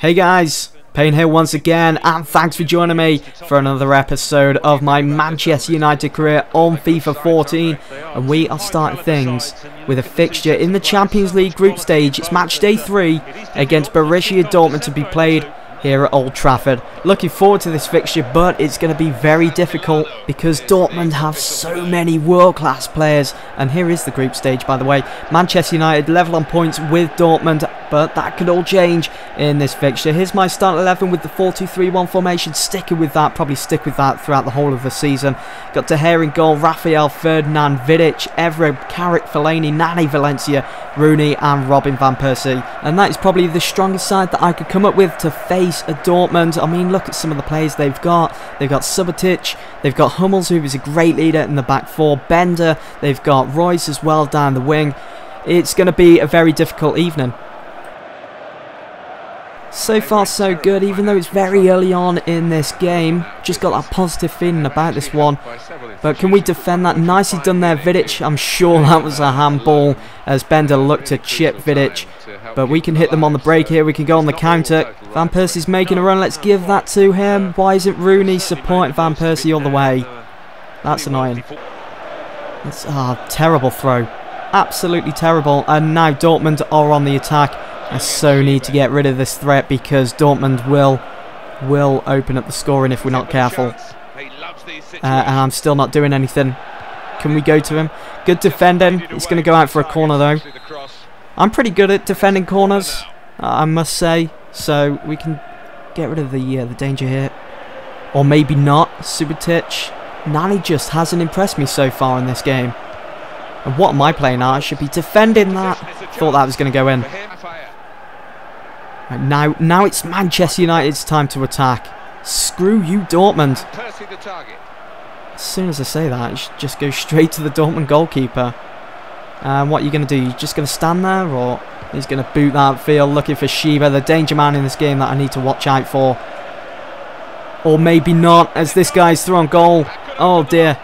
Hey guys, Payne here once again, and thanks for joining me for another episode of my Manchester United career on FIFA 14. And we are starting things with a fixture in the Champions League group stage. It's match day 3 against Borussia Dortmund to be played here at Old Trafford. Looking forward to this fixture, but it's going to be very difficult because Dortmund have so many world-class players. And here is the group stage, by the way. Manchester United level on points with Dortmund, but that could all change in this fixture. Here's my start 11 with the 4-2-3-1 formation, sticking with that, probably stick with that throughout the whole of the season. Got De Gea in goal, Raphael, Ferdinand, Vidic, Evra, Carrick, Fellaini, Nani, Valencia, Rooney and Robin van Persie. And that is probably the strongest side that I could come up with to face a Dortmund. I mean, look at some of the players they've got. They've got Subotic, they've got Hummels, who is a great leader in the back four, Bender, they've got Royce as well down the wing. It's going to be a very difficult evening. So far so good, even though it's very early on in this game. Just got that positive feeling about this one. But can we defend that? Nicely done there, Vidic. I'm sure that was a handball as Bender looked to chip Vidic. But we can hit them on the break here. We can go on the counter. Van Persie's making a run. Let's give that to him. Why isn't Rooney supporting Van Persie all the way? That's annoying. It's a terrible throw. Absolutely terrible. And now Dortmund are on the attack. I so need to get rid of this threat because Dortmund will open up the scoring if we're not careful. And I'm still not doing anything. Can we go to him? Good defending. It's going to go out for a corner though. I'm pretty good at defending corners, I must say. So we can get rid of the danger here. Or maybe not. Subotic. Nani just hasn't impressed me so far in this game. And what am I playing at? I should be defending that. Thought that was going to go in. Right, now it's Manchester United's time to attack. Screw you, Dortmund. As soon as I say that, you should just go straight to the Dortmund goalkeeper. And what are you going to do? You're just going to stand there, or he's going to boot that field, looking for Sheba, the danger man in this game that I need to watch out for. Or maybe not, as this guy's through on goal. Oh dear.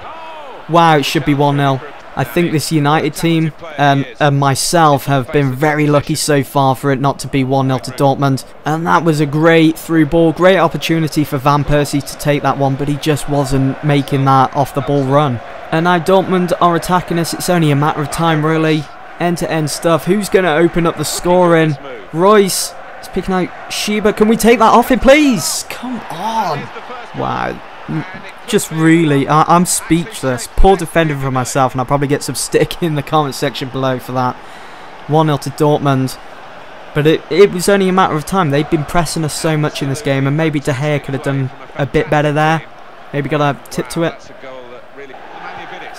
Wow, it should be 1-0. I think this United team and myself have been very lucky so far for it not to be 1-0 to Dortmund. And that was a great through ball, great opportunity for Van Persie to take that one, but he just wasn't making that off the ball run. And now Dortmund are attacking us. It's only a matter of time, really. End-to-end stuff. Who's going to open up the scoring? Royce is picking out Sheba. Can we take that off him, please? Come on. Wow. Just really, I'm speechless. Poor defending for myself, and I'll probably get some stick in the comment section below for that. 1-0 to Dortmund. But it was only a matter of time. They've been pressing us so much in this game, and maybe De Gea could have done a bit better there. Maybe got a tip to it. So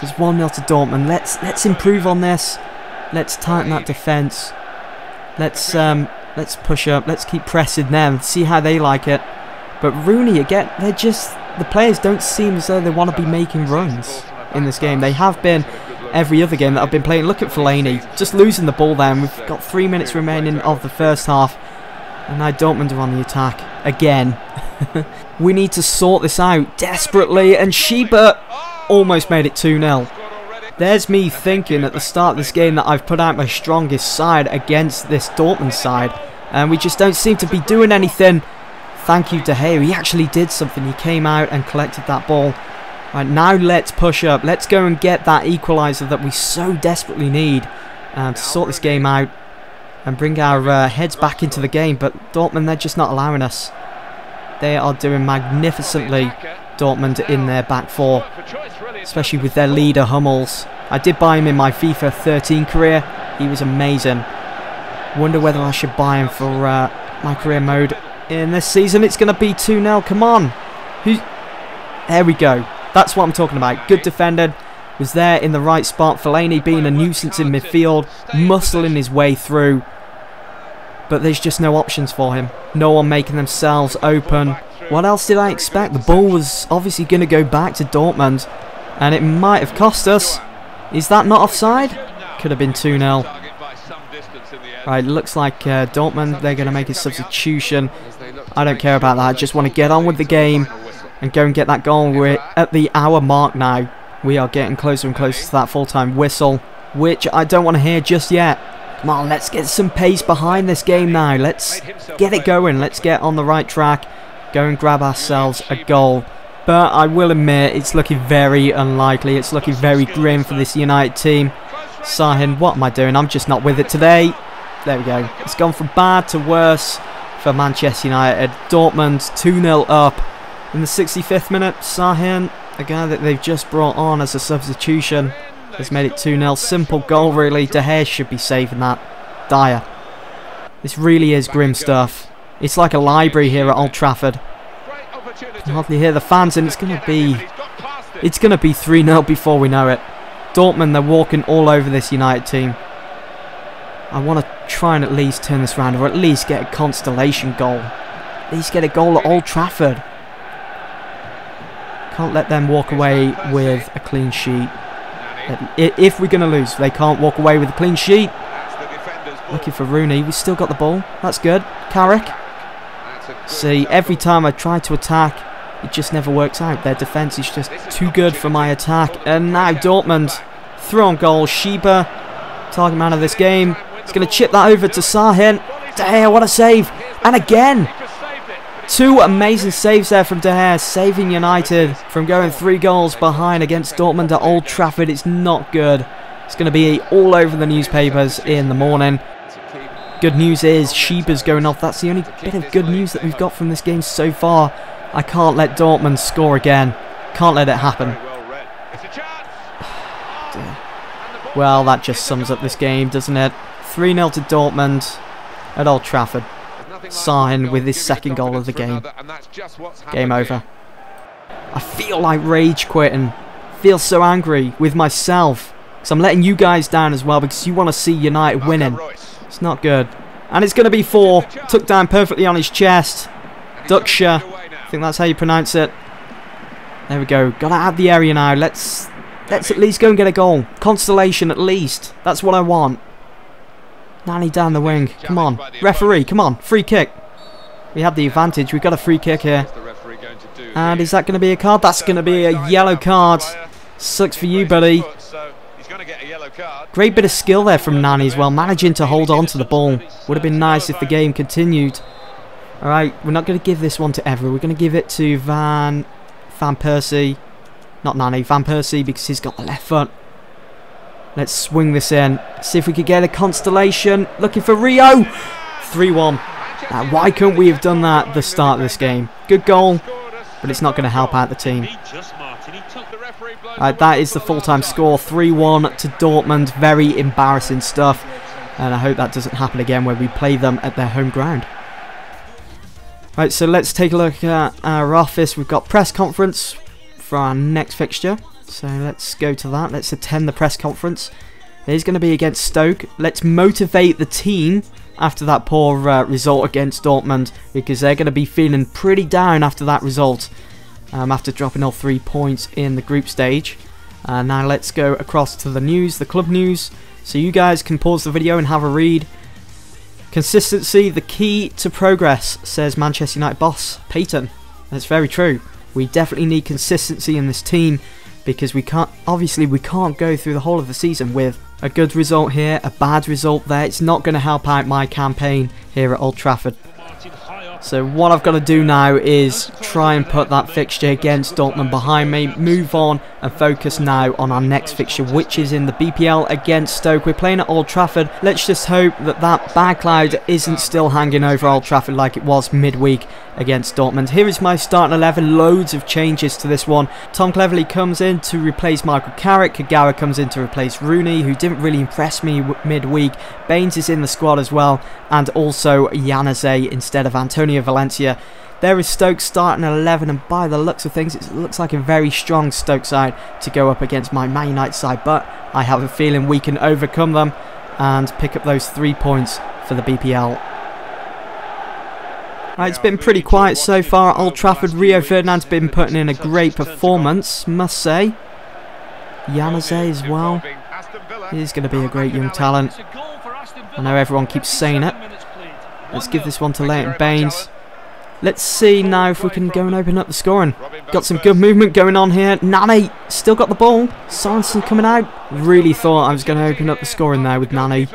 it's 1-0 to Dortmund. Let's improve on this. Let's tighten that defence. Let's push up. Let's keep pressing them. See how they like it. But Rooney again, the players don't seem as though they want to be making runs in this game. They have been every other game that I've been playing. Look at Fellaini, just losing the ball there, and we've got 3 minutes remaining of the first half. And now Dortmund are on the attack again. We need to sort this out desperately, and Sheba almost made it 2-0. There's me thinking at the start of this game that I've put out my strongest side against this Dortmund side, and we just don't seem to be doing anything. Thank you, De Gea. He actually did something. He came out and collected that ball. Right, now let's push up. Let's go and get that equaliser that we so desperately need to sort this game out and bring our heads back into the game. But Dortmund, they're just not allowing us. They are doing magnificently, Dortmund, in their back four, especially with their leader, Hummels. I did buy him in my FIFA 13 career. He was amazing. Wonder whether I should buy him for my career mode. In this season, it's going to be 2-0. Come on. There we go. That's what I'm talking about. Good defending. Was there in the right spot. Fellaini being a nuisance in midfield. Muscling his way through. But there's just no options for him. No one making themselves open. What else did I expect? The ball was obviously going to go back to Dortmund. And it might have cost us. Is that not offside? Could have been 2-0. Right, looks like Dortmund, they're going to make a substitution. I don't care about that. I just want to get on with the game and go and get that goal. We're at the hour mark now. We are getting closer and closer to that full-time whistle, which I don't want to hear just yet. Come on, let's get some pace behind this game now. Let's get it going. Let's get on the right track. Go and grab ourselves a goal. But I will admit, it's looking very unlikely. It's looking very grim for this United team. Sahin, what am I doing? I'm just not with it today. There we go. It's gone from bad to worse for Manchester United. Dortmund 2-0 up in the 65th minute. Sahin, a guy that they've just brought on as a substitution, has made it 2-0. Simple goal, really. De Gea should be saving that. Dire. This really is grim stuff. It's like a library here at Old Trafford. You can hardly hear the fans, and it's going to be 3-0 before we know it. Dortmund, they're walking all over this United team. I want to try and at least turn this around, or at least get a consolation goal. At least get a goal at Old Trafford. Can't let them walk away with a clean sheet. If we're going to lose, they can't walk away with a clean sheet. Looking for Rooney. We've still got the ball. That's good. Carrick. See, every time I try to attack, it just never works out. Their defence is just too good for my attack. And now Dortmund through on goal. Sheba, target man of this game. He's going to chip that over to Sahin. De Gea, what a save. And again. 2 amazing saves there from De Gea, saving United from going 3 goals behind against Dortmund at Old Trafford. It's not good. It's going to be all over the newspapers in the morning. Good news is Sheba's going off. That's the only bit of good news that we've got from this game so far. I can't let Dortmund score again. Can't let it happen. Well, that just sums up this game, doesn't it? 3-0 to Dortmund at Old Trafford. Sahin with his second goal of the game. Game over. I feel like rage quitting. Feel so angry with myself. So I'm letting you guys down as well because you want to see United winning. It's not good. And it's going to be 4. Took down perfectly on his chest. Duxha. I think that's how you pronounce it. There we go. Got out of the area now. Let's at least go and get a goal. Constellation at least. That's what I want. Nani down the wing. Come on. Referee, come on. Free kick. We have the advantage. We've got a free kick here. And is that going to be a card? That's going to be a yellow card. Sucks for you, buddy. Great bit of skill there from Nani as well. Managing to hold on to the ball. Would have been nice if the game continued. Alright, we're not going to give this one to Evra. We're going to give it to Van Persie. Not Nani, Van Persie, because he's got the left foot. Let's swing this in. See if we could get a constellation. Looking for Rio. 3-1. Why couldn't we have done that at the start of this game? Good goal, but it's not going to help out the team. Right, that is the full-time score. 3-1 to Dortmund. Very embarrassing stuff. And I hope that doesn't happen again when we play them at their home ground. Right, so let's take a look at our office. We've got press conference for our next fixture. So let's go to that. Let's attend the press conference. It is going to be against Stoke. Let's motivate the team after that poor result against Dortmund, because they're going to be feeling pretty down after that result, after dropping all 3 points in the group stage. Now let's go across to the news, the club news, so you guys can pause the video and have a read. Consistency, the key to progress, says Manchester United boss PAYTON. That's very true. We definitely need consistency in this team, because we can't go through the whole of the season with a good result here, a bad result there. It's not going to help out my campaign here at Old Trafford. So what I've got to do now is try and put that fixture against Dortmund behind me, move on and focus now on our next fixture, which is in the BPL against Stoke. We're playing at Old Trafford. Let's just hope that that bad cloud isn't still hanging over Old Trafford like it was midweek against Dortmund. Here is my starting 11. Loads of changes to this one. Tom Cleverley comes in to replace Michael Carrick. Kagawa comes in to replace Rooney, who didn't really impress me midweek. Baines is in the squad as well, and also Januzaj instead of Antonio Valencia. There is Stoke starting at 11, and by the looks of things, it looks like a very strong Stoke side to go up against my Man United side, but I have a feeling we can overcome them and pick up those 3 points for the BPL. Right, it's been pretty quiet so far at Old Trafford. Rio Ferdinand's been putting in a great performance, must say. Januzaj as well. He's going to be a great young talent. I know everyone keeps saying it. Let's give this one to Leighton Baines. Let's see now if we can go and open up the scoring. Got some good movement going on here. Nani still got the ball. Sorensen coming out. Really thought I was going to open up the scoring there with Nani.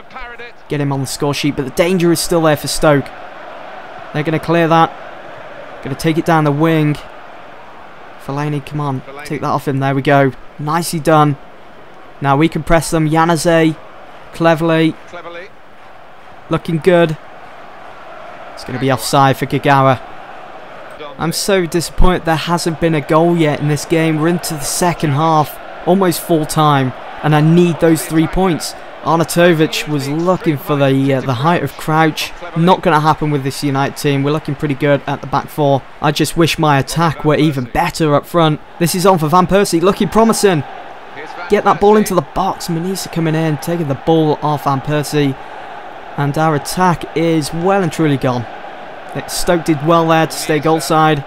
get him on the score sheet, but the danger is still there for Stoke. They're going to clear that. Going to take it down the wing. Fellaini, come on, take that off him. There we go. Nicely done. Now we can press them. Yanazay, cleverly. Looking good. It's going to be offside for Kagawa. I'm so disappointed there hasn't been a goal yet in this game. We're into the second half, almost full time, and I need those 3 points. Arnautovic was looking for the height of Crouch. Not going to happen with this United team. We're looking pretty good at the back four. I just wish my attack were even better up front. This is on for Van Persie, looking promising. Get that ball into the box. Manisa coming in, taking the ball off Van Persie. And our attack is well and truly gone. Stoke did well there to stay goal side.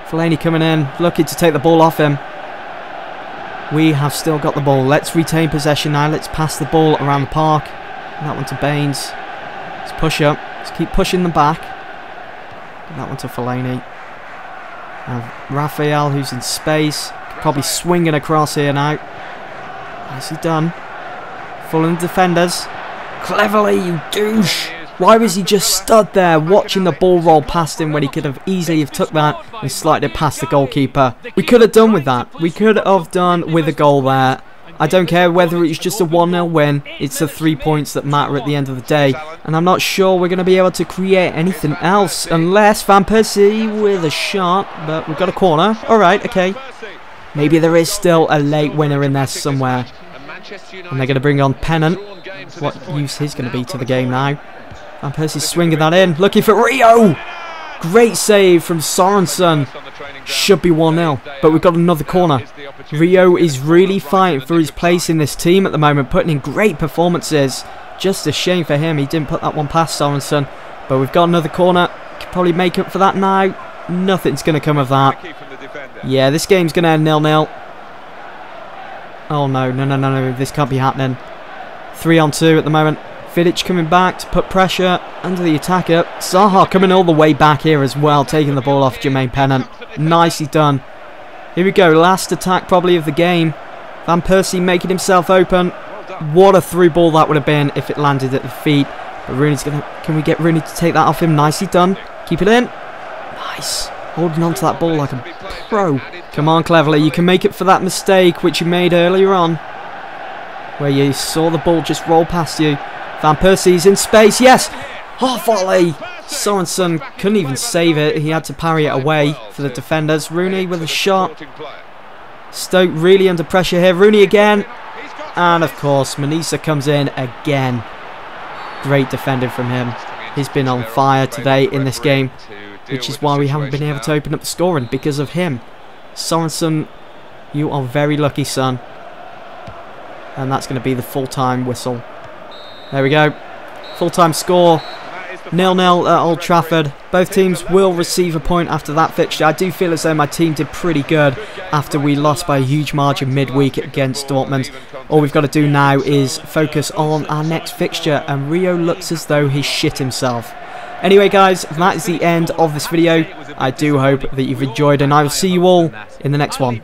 Fellaini coming in, looking to take the ball off him. We have still got the ball. Let's retain possession now. Let's pass the ball around the park. That one to Baines. Let's push up. Let's keep pushing them back. That one to Fellaini. Raphael, who's in space. Probably swinging across here now. Nicely done. Fulham defenders. Cleverly, you douche. Why was he just stood there watching the ball roll past him when he could have easily have took that and slided it past the goalkeeper? We could have done with that. We could have done with a goal there. I don't care whether it's just a 1-0 win. It's the 3 points that matter at the end of the day. And I'm not sure we're going to be able to create anything else unless Van Persie with a shot. But we've got a corner. Alright, okay. Maybe there is still a late winner in there somewhere. And they're going to bring on Pennant. What use he's going to be to the game now. Van Persie's swinging that in, looking for Rio! Great save from Sorensen. Should be 1-0, but we've got another corner. Rio is really fighting for his place in this team at the moment, putting in great performances. Just a shame for him, he didn't put that one past Sorensen. But we've got another corner, could probably make up for that now. Nothing's going to come of that. Yeah, this game's going to end 0-0. Oh no, this can't be happening. 3-on-2 at the moment. Vidic coming back to put pressure under the attacker. Zaha coming all the way back here as well, taking the ball off Jermaine Pennant. Nicely done. Here we go, last attack probably of the game. Van Persie making himself open. What a through ball that would have been if it landed at the feet. But Rooney's going to... Can we get Rooney to take that off him? Nicely done. Keep it in. Nice. Holding on to that ball like a pro. Come on, Cleverly. You can make it for that mistake which you made earlier on, where you saw the ball just roll past you. Van Persie's in space, yes! Oh, volley! Sorensen couldn't even save it. He had to parry it away for the defenders. Rooney with a shot. Stoke really under pressure here. Rooney again. And of course, Manisa comes in again. Great defending from him. He's been on fire today in this game, which is why we haven't been able to open up the scoring, because of him. Sorensen, you are very lucky, son. And that's going to be the full-time whistle. There we go. Full-time score. 0-0 at Old Trafford. Both teams will receive a point after that fixture. I do feel as though my team did pretty good after we lost by a huge margin midweek against Dortmund. All we've got to do now is focus on our next fixture, and Rio looks as though he's shit himself. Anyway guys, that is the end of this video. I do hope that you've enjoyed, and I will see you all in the next one.